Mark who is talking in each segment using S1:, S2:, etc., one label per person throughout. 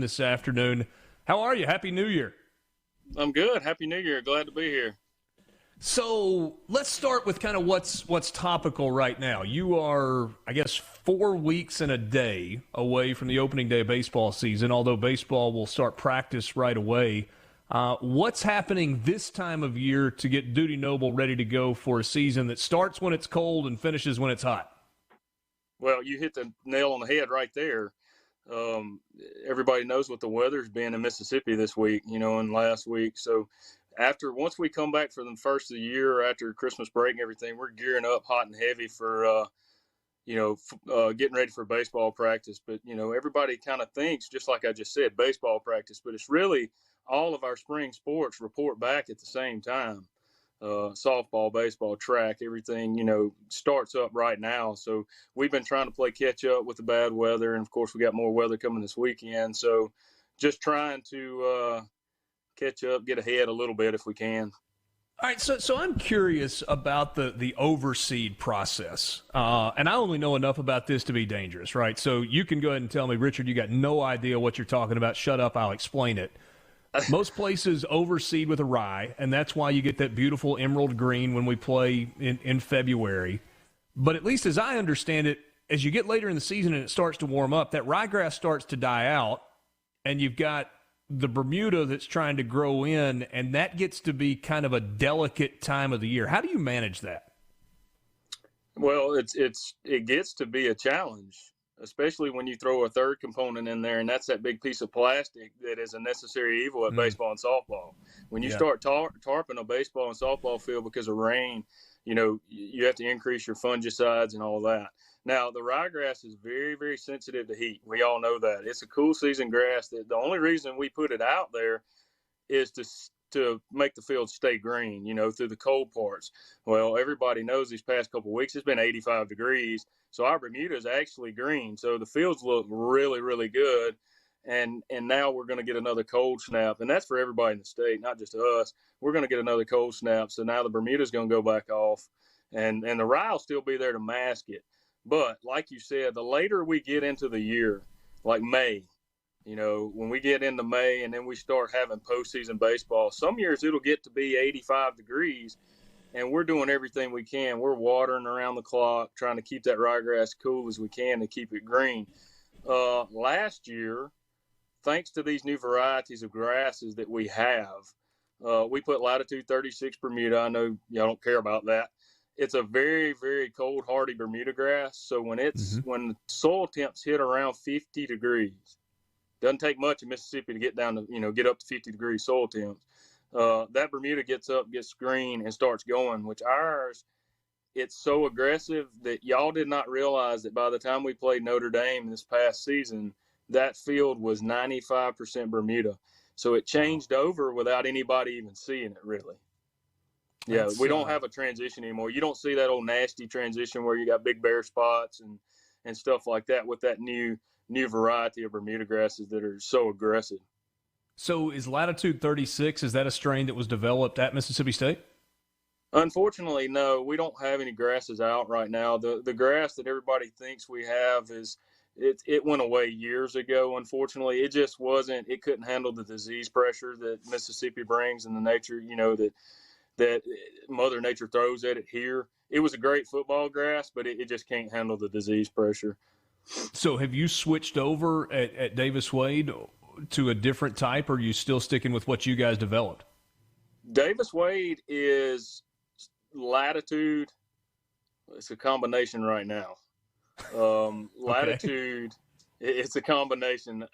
S1: this afternoon. How are you? Happy New Year.
S2: I'm good. Happy New Year. Glad to be here.
S1: So let's start with kind of what's topical right now. You are, I guess, 4 weeks and a day away from the opening day of baseball season, although baseball will start practice right away. What's happening this time of year to get Dudy Noble ready to go for a season that starts when it's cold and finishes when it's hot?
S2: Well, you hit the nail on the head right there. Everybody knows what the weather's been in Mississippi this week, and last week. So once we come back for the first of the year after Christmas break and everything, we're gearing up hot and heavy for, getting ready for baseball practice. But, everybody kind of thinks, just like I just said, baseball practice, but it's really all of our spring sports report back at the same time. Softball, baseball, track, everything, starts up right now. So we've been trying to play catch up with the bad weather. And of course we got more weather coming this weekend. So just trying to catch up, get ahead a little bit if we can.
S1: All right, so I'm curious about the overseed process, and I only know enough about this to be dangerous, right? So you can go ahead and tell me, Richard, you got no idea what you're talking about. Shut up, I'll explain it. Most places overseed with a rye, and that's why you get that beautiful emerald green when we play in February. But at least as I understand it, as you get later in the season and it starts to warm up, that ryegrass starts to die out, and you've got the Bermuda that's trying to grow in, and that gets to be kind of a delicate time of the year. How do you manage that?
S2: Well, it gets to be a challenge, especially when you throw a third component in there, and that's that big piece of plastic that is a necessary evil at baseball and softball. When you start tarping a baseball and softball field because of rain, you have to increase your fungicides and all that. Now, the ryegrass is very, very sensitive to heat. We all know that. It's a cool season grass. That the only reason we put it out there is to make the field stay green, through the cold parts. Well, everybody knows these past couple of weeks it's been 85 degrees, so our Bermuda is actually green. So the fields look really, really good. And now we're going to get another cold snap, and that's for everybody in the state, not just us. We're going to get another cold snap, so now the Bermuda is going to go back off, and the rye will still be there to mask it. But like you said, the later we get into the year, like May, when we get into May and then we start having postseason baseball, some years it'll get to be 85 degrees, and we're doing everything we can. We're watering around the clock, trying to keep that ryegrass cool as we can to keep it green. Last year, thanks to these new varieties of grasses that we have, we put Latitude 36 Bermuda. I know y'all don't care about that. It's a very, very cold, hardy Bermuda grass. So when when soil temps hit around 50 degrees, doesn't take much in Mississippi to get down to, get up to 50 degree soil temps. That Bermuda gets up, gets green, and starts going, which ours, it's so aggressive that y'all did not realize that by the time we played Notre Dame this past season, that field was 95% Bermuda. So it changed over without anybody even seeing it, really. Yeah, we don't have a transition anymore. You don't see that old nasty transition where you got big bare spots and stuff like that with that new variety of Bermuda grasses that are so aggressive.
S1: So is Latitude 36, is that a strain that was developed at Mississippi State?
S2: Unfortunately, no. We don't have any grasses out right now. The grass that everybody thinks we have it went away years ago, unfortunately. It just wasn't – it couldn't handle the disease pressure that Mississippi brings and the nature, that Mother Nature throws at it here. It was a great football grass, but it just can't handle the disease pressure.
S1: So have you switched over at Davis Wade to a different type, or are you still sticking with what you guys developed?
S2: Davis Wade is Latitude. It's a combination right now. Latitude, it's a combination.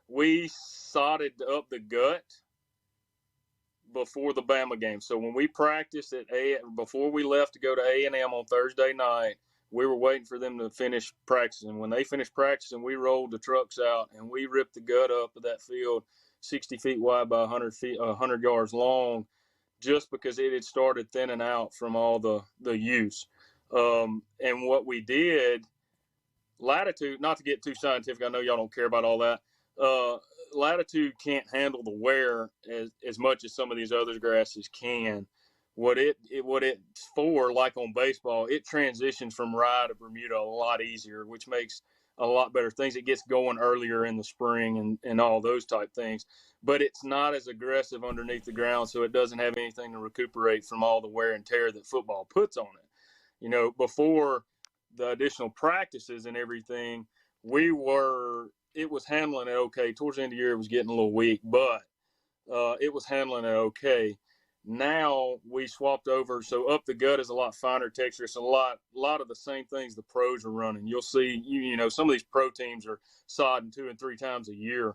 S2: We sodded up the gut before the Bama game. So when we practiced before we left to go to A&M on Thursday night, we were waiting for them to finish practicing. When they finished practicing, we rolled the trucks out and we ripped the gut up of that field 60 feet wide by 100 yards long, just because it had started thinning out from all the use. And what we did, Latitude, not to get too scientific, I know y'all don't care about all that. Latitude can't handle the wear as much as some of these other grasses can. What it's for, like on baseball, it transitions from rye to Bermuda a lot easier, which makes a lot better things. It gets going earlier in the spring and all those type things, but it's not as aggressive underneath the ground, so it doesn't have anything to recuperate from all the wear and tear that football puts on it. You know, before the additional practices and everything, it was handling it okay. Towards the end of the year, it was getting a little weak, but it was handling it okay. Now we swapped over, so up the gut is a lot finer texture. It's a lot of the same things the pros are running. You'll see, you know, some of these pro teams are sodding 2 and 3 times a year,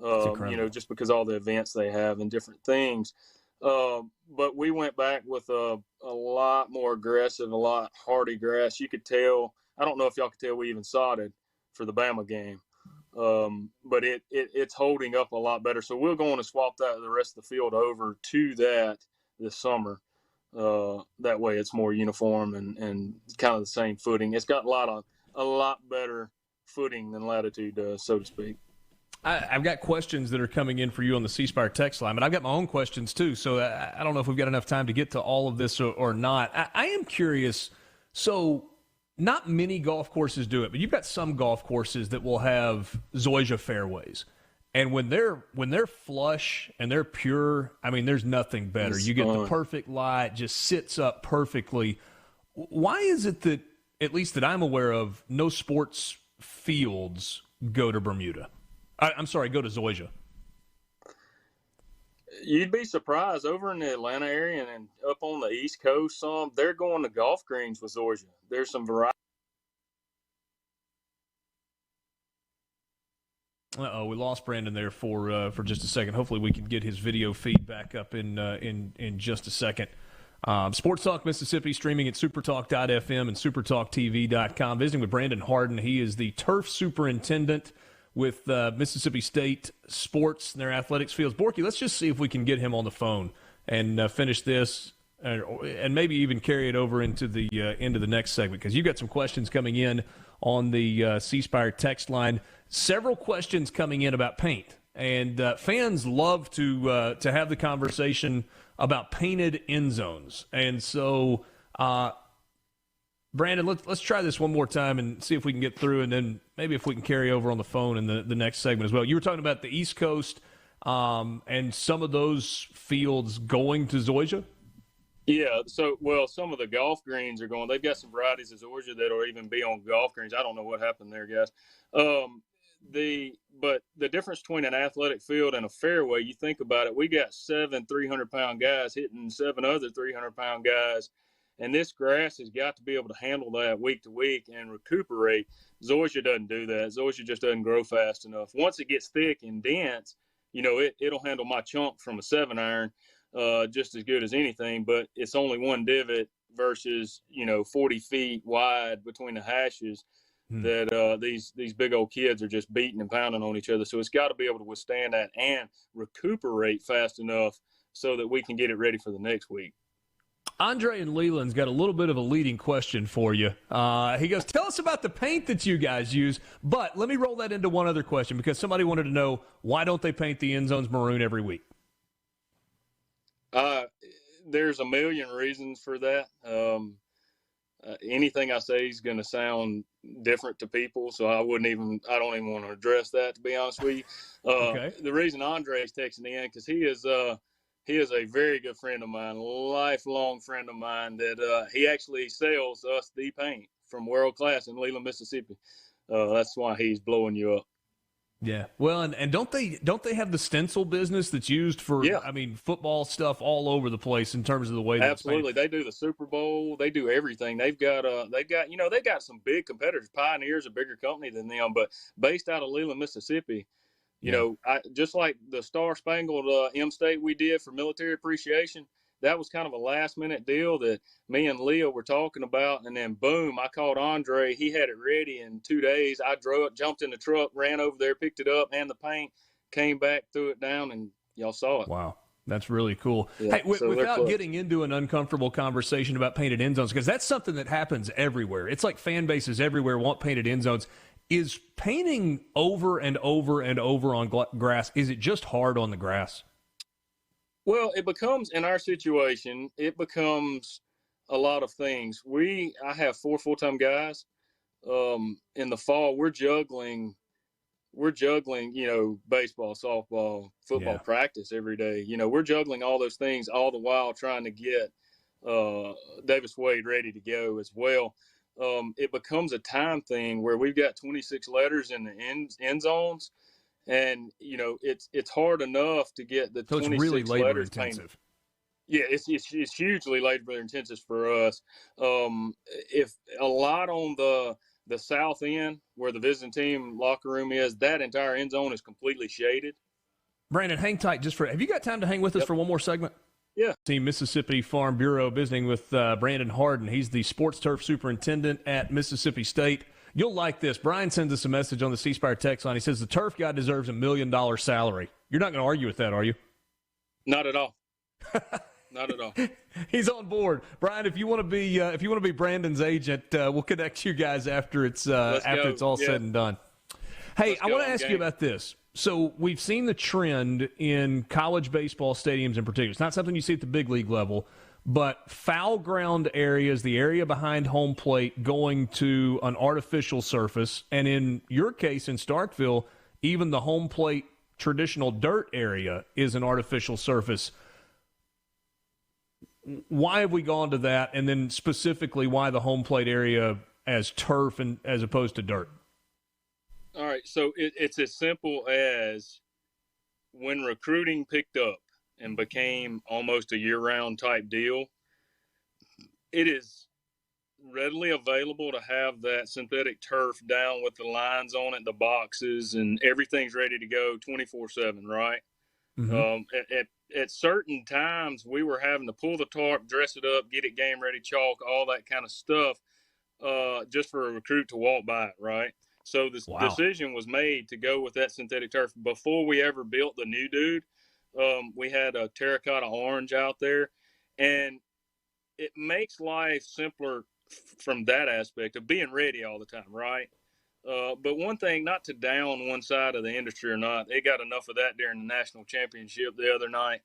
S2: you know, just because all the events they have and different things. But we went back with a lot more aggressive, a lot hardy grass. You could tell. I don't know if y'all could tell we even sodded for the Bama game. But it's holding up a lot better. So we're going to swap the rest of the field over to that this summer. That way it's more uniform and kind of the same footing. It's got a lot better footing than Latitude does, so to speak.
S1: I've got questions that are coming in for you on the C Spire text line, but I've got my own questions too. So I don't know if we've got enough time to get to all of this or not. I am curious. So not many golf courses do it, but you've got some golf courses that will have zoysia fairways. And when they're flush and they're pure, I mean, there's nothing better. You get the perfect light, just sits up perfectly. Why is it that, at least that I'm aware of, no sports fields go to Bermuda? I'm sorry, go to zoysia.
S2: You'd be surprised. Over in the Atlanta area and up on the East Coast, they're going to golf greens with zoysia. There's some variety.
S1: We lost Brandon there for just a second. Hopefully we can get his video feed back up in just a second. Sports Talk Mississippi, streaming at supertalk.fm and supertalktv.com. Visiting with Brandon Hardin. He is the turf superintendent with Mississippi State sports and their athletics fields. Borky, let's just see if we can get him on the phone and finish this and maybe even carry it over into the next segment, because you've got some questions coming in on the C Spire text line. Several questions coming in about paint, and fans love to have the conversation about painted end zones. And so, Brandon, let's try this one more time and see if we can get through, and then maybe if we can carry over on the phone in the next segment as well. You were talking about the East Coast and some of those fields going to zoysia?
S2: Yeah, some of the golf greens are going. They've got some varieties of zoysia that will even be on golf greens. I don't know what happened there, guys. But the difference between an athletic field and a fairway, you think about it, we got 7 300-pound guys hitting 7 other 300-pound guys, and this grass has got to be able to handle that week to week and recuperate. Zoysia doesn't do that. Zoysia just doesn't grow fast enough. Once it gets thick and dense, you know, it'll handle my chunk from a 7-iron just as good as anything, but it's only one divot versus, 40 feet wide between the hashes that these big old kids are just beating and pounding on each other. So it's got to be able to withstand that and recuperate fast enough so that we can get it ready for the next week.
S1: Andre in Leland's got a little bit of a leading question for you. He goes, tell us about the paint that you guys use, but let me roll that into one other question, because somebody wanted to know, why don't they paint the end zones maroon every week?
S2: There's a million reasons for that. Anything I say is going to sound different to people, so I don't even want to address that, to be honest with you.
S1: Okay.
S2: The reason Andre is texting in, because he is a very good friend of mine, lifelong friend of mine, that he actually sells us the paint from World Class in Leland, Mississippi. That's why he's blowing you up.
S1: Yeah. Well, and don't they have the stencil business that's used for, I mean, football stuff all over the place in terms of the way that
S2: Absolutely. They do the Super Bowl. They do everything. They've got some big competitors. Pioneer's a bigger company than them, but based out of Leland, Mississippi, just like the Star Spangled M-State we did for military appreciation, that was kind of a last-minute deal that me and Leo were talking about, and then boom, I called Andre. He had it ready in 2 days. I jumped in the truck, ran over there, picked it up, and the paint, came back, threw it down, and y'all saw it.
S1: Wow. That's really cool.
S2: Yeah,
S1: hey, without getting into an uncomfortable conversation about painted end zones, because that's something that happens everywhere. It's like fan bases everywhere want painted end zones. Is painting over and over and over on grass, is it just hard on the grass?
S2: Well, it becomes, in our situation, it becomes a lot of things. I have 4 full-time guys. in the fall, we're juggling, baseball, softball, football practice every day. We're juggling all those things all the while trying to get Davis Wade ready to go as well. It becomes a time thing where we've got 26 letters in the end zones, and it's hard enough to get the
S1: so
S2: 26
S1: really labor
S2: letters
S1: intensive.
S2: painted. Yeah, it's hugely labor intensive for us. If a lot on the south end where the visiting team locker room is, that entire end zone is completely shaded.
S1: Brandon, hang tight have you got time to hang with us for one more segment?
S2: Yeah.
S1: Team Mississippi Farm Bureau visiting with Brandon Hardin. He's the sports turf superintendent at Mississippi State. You'll like this. Brian sends us a message on the C Spire text line. He says the turf guy deserves $1 million salary. You're not going to argue with that, are you?
S2: Not at all. Not at all.
S1: He's on board, Brian. If you want to be Brandon's agent, we'll connect you guys after it's all said and done. Hey, I want to ask you about this. So we've seen the trend in college baseball stadiums in particular. It's not something you see at the big league level, but foul ground areas, the area behind home plate, going to an artificial surface, and in your case in Starkville, even the home plate traditional dirt area is an artificial surface. Why have we gone to that, and then specifically why the home plate area as turf and as opposed to dirt?
S2: All right, so it's as simple as when recruiting picked up and became almost a year-round type deal, it is readily available to have that synthetic turf down with the lines on it, the boxes, and everything's ready to go 24/7, right? Mm-hmm. At certain times, we were having to pull the tarp, dress it up, get it game ready, chalk, all that kind of stuff, just for a recruit to walk by it, right? So this decision was made to go with that synthetic turf. Before we ever built the new dude, we had a terracotta orange out there, and it makes life simpler from that aspect of being ready all the time, right? But one thing, not to down one side of the industry or not, they got enough of that during the national championship the other night.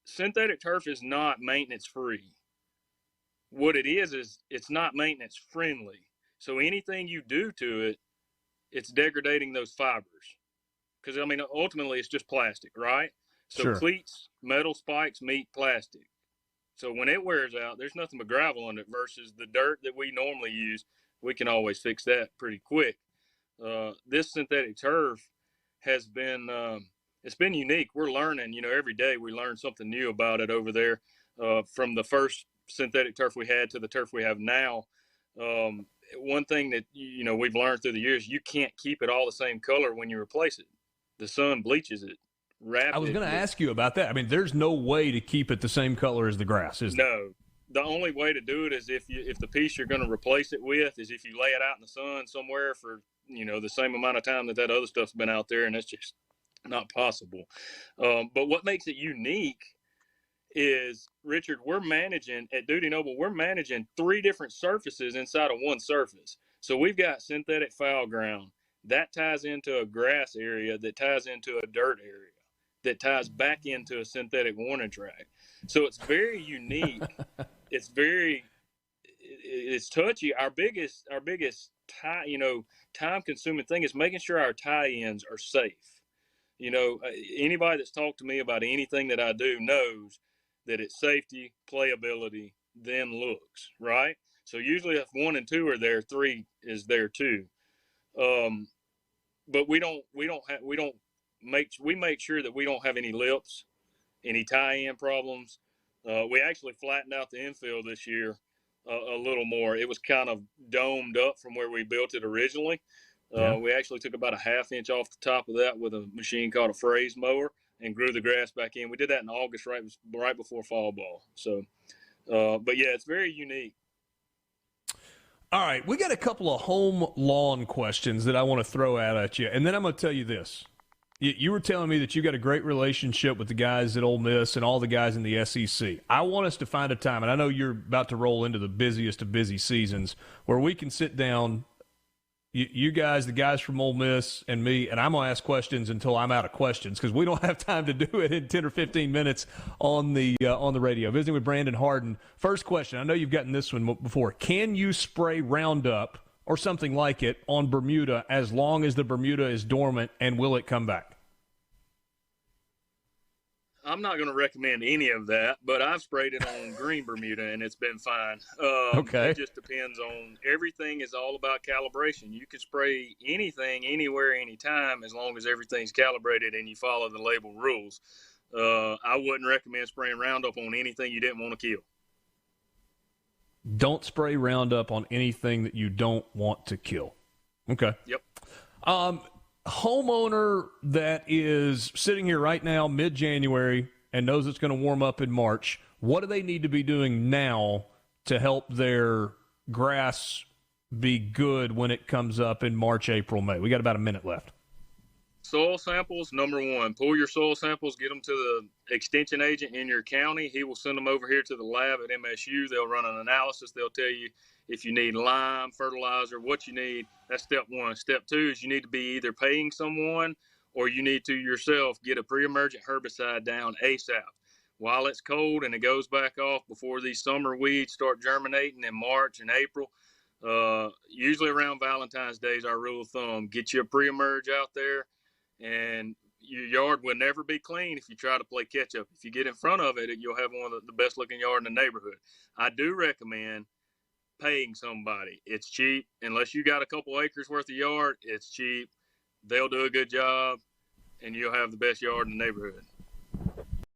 S2: Synthetic turf is not maintenance free. What it is it's not maintenance friendly. So anything you do to it, it's degrading those fibers. Because, ultimately it's just plastic, right? So sure. Cleats, metal spikes meet plastic. So when it wears out, there's nothing but gravel on it versus the dirt that we normally use. We can always fix that pretty quick. This synthetic turf has been, it's been unique. We're learning, every day we learn something new about it over there. From the first synthetic turf we had to the turf we have now. One thing that, we've learned through the years, you can't keep it all the same color when you replace it. The sun bleaches it rapidly.
S1: I was going to ask you about that. There's no way to keep it the same color as the grass, is there?
S2: No. The only way to do it is if the piece you're going to replace it with is if you lay it out in the sun somewhere for, the same amount of time that other stuff's been out there, and that's just not possible. But what makes it unique is, Richard, we're managing at Duty Noble, we're managing 3 different surfaces inside of one surface. So we've got synthetic foul ground that ties into a grass area, that ties into a dirt area, that ties back into a synthetic warning track. So it's very unique. It's touchy. Our biggest time consuming thing is making sure our tie-ins are safe. Anybody that's talked to me about anything that I do knows that it's safety, playability, then looks, right? So usually if 1 and 2 are there, 3 is there too. But we make sure that we don't have any lips, any tie-in problems. We actually flattened out the infield this year a little more. It was kind of domed up from where we built it originally. We actually took about a 1/2 inch off the top of that with a machine called a phrase mower and grew the grass back in. We did that in August, right before fall ball. So, but yeah, it's very unique.
S1: All right, we got a couple of home lawn questions that I want to throw out at you, and then I'm going to tell you this. You were telling me that you got a great relationship with the guys at Ole Miss and all the guys in the SEC. I want us to find a time, and I know you're about to roll into the busiest of busy seasons, where we can sit down You guys, the guys from Ole Miss and me, and I'm going to ask questions until I'm out of questions because we don't have time to do it in 10 or 15 minutes on the radio. Visiting with Brandon Hardin. First question, I know you've gotten this one before. Can you spray Roundup or something like it on Bermuda as long as the Bermuda is dormant, and will it come back?
S2: I'm not going to recommend any of that, but I've sprayed it on green Bermuda and it's been fine.
S1: Okay.
S2: It just depends on, everything is all about calibration. You can spray anything, anywhere, anytime, as long as everything's calibrated and you follow the label rules. I wouldn't recommend spraying Roundup on anything you didn't want to kill.
S1: Don't spray Roundup on anything that you don't want to kill. Okay.
S2: Yep.
S1: Homeowner that is sitting here right now, mid-January, and knows it's going to warm up in March, what do they need to be doing now to help their grass be good when it comes up in March, April, May? We got about a minute left.
S2: Soil samples, number one. Pull your soil samples, get them to the extension agent in your county. He will send them over here to the lab at MSU. They'll run an analysis. They'll tell you if you need lime, fertilizer, what you need. That's step one. Step two is you need to be either paying someone or you need to yourself get a pre-emergent herbicide down ASAP. While it's cold and it goes back off before these summer weeds start germinating in March and April, usually around Valentine's Day is our rule of thumb. Get you a pre-emerge out there, and your yard will never be clean if you try to play catch up. If you get in front of it, you'll have one of the best looking yard in the neighborhood. I do recommend paying somebody. It's cheap. Unless you got a couple acres worth of yard, it's cheap. They'll do a good job and you'll have the best yard in the neighborhood.